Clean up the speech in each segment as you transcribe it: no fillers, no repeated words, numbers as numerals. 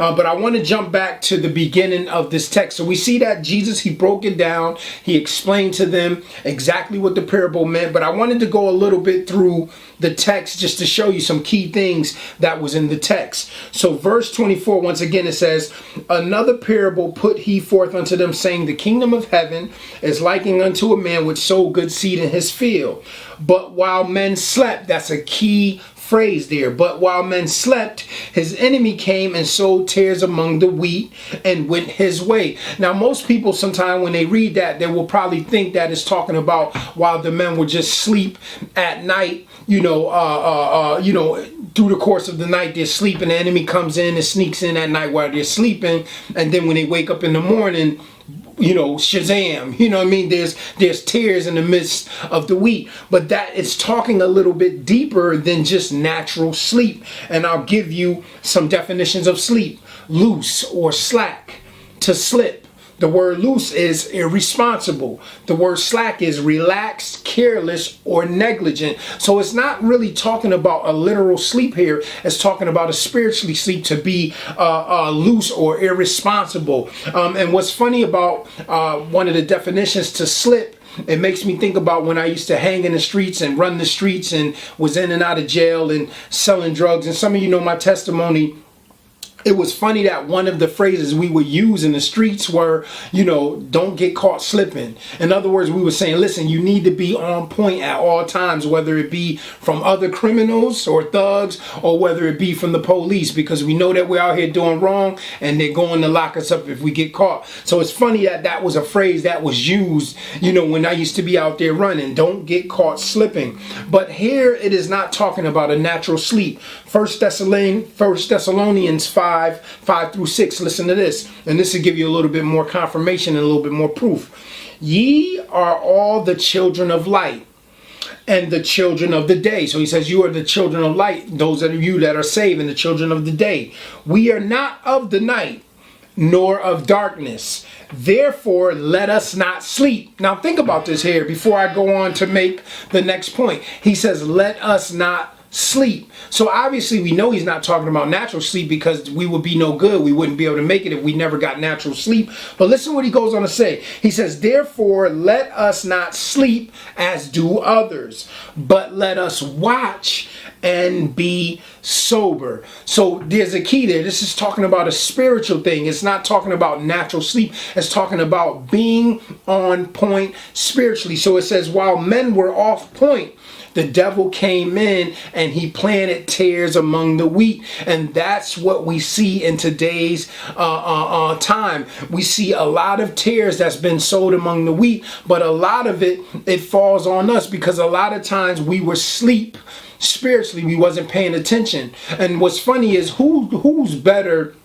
But I want to jump back to the beginning of this text. So we see that Jesus, he broke it down. He explained to them exactly what the parable meant. But I wanted to go a little bit through the text just to show you some key things that was in the text. So verse 24, once again, it says, another parable put he forth unto them, saying, the kingdom of heaven is likened unto a man which sowed good seed in his field. But while men slept, that's a key phrase there. But while men slept, his enemy came and sowed tares among the wheat and went his way. Now, most people sometimes when they read that, they will probably think that it's talking about while the men would just sleep at night, through the course of the night, they're sleeping. The enemy comes in and sneaks in at night while they're sleeping. And then when they wake up in the morning, Shazam, what I mean? There's tares in the midst of the wheat, but that it's talking a little bit deeper than just natural sleep. And I'll give you some definitions of sleep. Loose or slack, to slip. The word loose is irresponsible. The word slack is relaxed, careless, or negligent. So it's not really talking about a literal sleep here. It's talking about a spiritually sleep, to be loose or irresponsible. And what's funny about one of the definitions to slip, it makes me think about when I used to hang in the streets and run the streets and was in and out of jail and selling drugs. And some of you know my testimony. It was funny that one of the phrases we would use in the streets were, don't get caught slipping. In other words, we were saying, listen, you need to be on point at all times, whether it be from other criminals or thugs or whether it be from the police, because we know that we're out here doing wrong and they're going to lock us up if we get caught. So it's funny that that was a phrase that was used, when I used to be out there running, don't get caught slipping. But here it is not talking about a natural sleep. 1 Thessalonians 5:5-6. Listen to this. And this will give you a little bit more confirmation and a little bit more proof. Ye are all the children of light and the children of the day. So he says, you are the children of light, those of you that are saved, and the children of the day. We are not of the night, nor of darkness. Therefore, let us not sleep. Now think about this here before I go on to make the next point. He says, let us not sleep. So obviously we know he's not talking about natural sleep, because we would be no good. We wouldn't be able to make it if we never got natural sleep. But listen what he goes on to say. He says, therefore let us not sleep as do others, but let us watch and be sober. So there's a key there. This is talking about a spiritual thing. It's not talking about natural sleep. It's talking about being on point spiritually. So it says, while men were off point, the devil came in and he planted tares among the wheat. And that's what we see in today's time. We see a lot of tares that's been sowed among the wheat, but a lot of it falls on us, because a lot of times we were asleep spiritually. We wasn't paying attention. And what's funny is who's better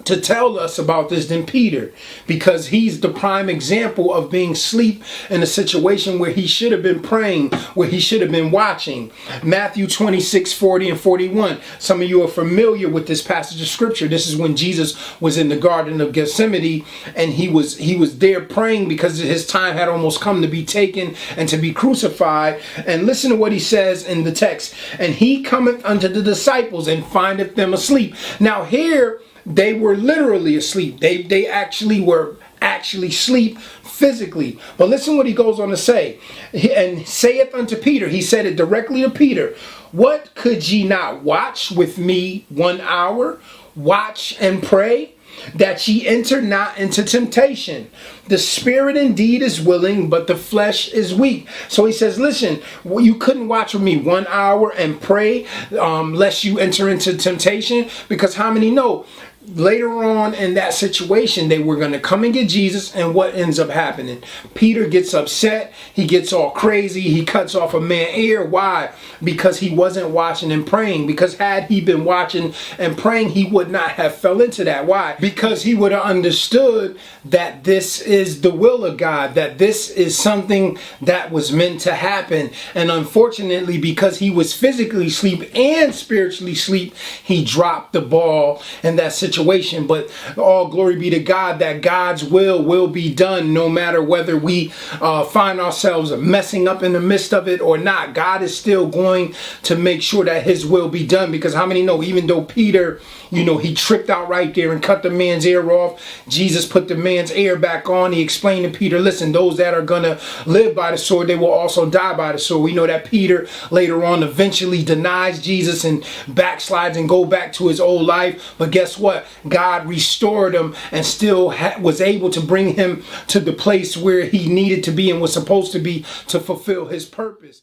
to tell us about this than Peter, because he's the prime example of being asleep in a situation where he should have been praying, where he should have been watching. Matthew 26:40-41. Some of you are familiar with this passage of scripture. This is when Jesus was in the Garden of Gethsemane, and he was there praying because his time had almost come to be taken and to be crucified. And listen to what he says in the text. And he cometh unto the disciples and findeth them asleep. Now here, they were literally asleep. They actually were asleep physically. But listen what he goes on to say. And saith unto Peter, he said it directly to Peter, what, could ye not watch with me 1 hour? Watch and pray, that ye enter not into temptation. The spirit indeed is willing, but the flesh is weak. So he says, listen, you couldn't watch with me 1 hour and pray lest you enter into temptation. Because how many know? Later on in that situation, they were going to come and get Jesus, and what ends up happening? Peter gets upset. He gets all crazy. He cuts off a man's ear. Why? Because he wasn't watching and praying. Because had he been watching and praying, he would not have fell into that. Why? Because he would have understood that this is the will of God, that this is something that was meant to happen. And unfortunately, because he was physically asleep and spiritually asleep, he dropped the ball in that situation. But all glory be to God that God's will be done, no matter whether we find ourselves messing up in the midst of it or not. God is still going to make sure that his will be done, because how many know, even though Peter, he tripped out right there and cut the man's ear off. Jesus put the man's ear back on. He explained to Peter, listen, those that are going to live by the sword, they will also die by the sword. We know that Peter later on eventually denies Jesus and backslides and go back to his old life. But guess what? God restored him and still was able to bring him to the place where he needed to be and was supposed to be to fulfill his purpose.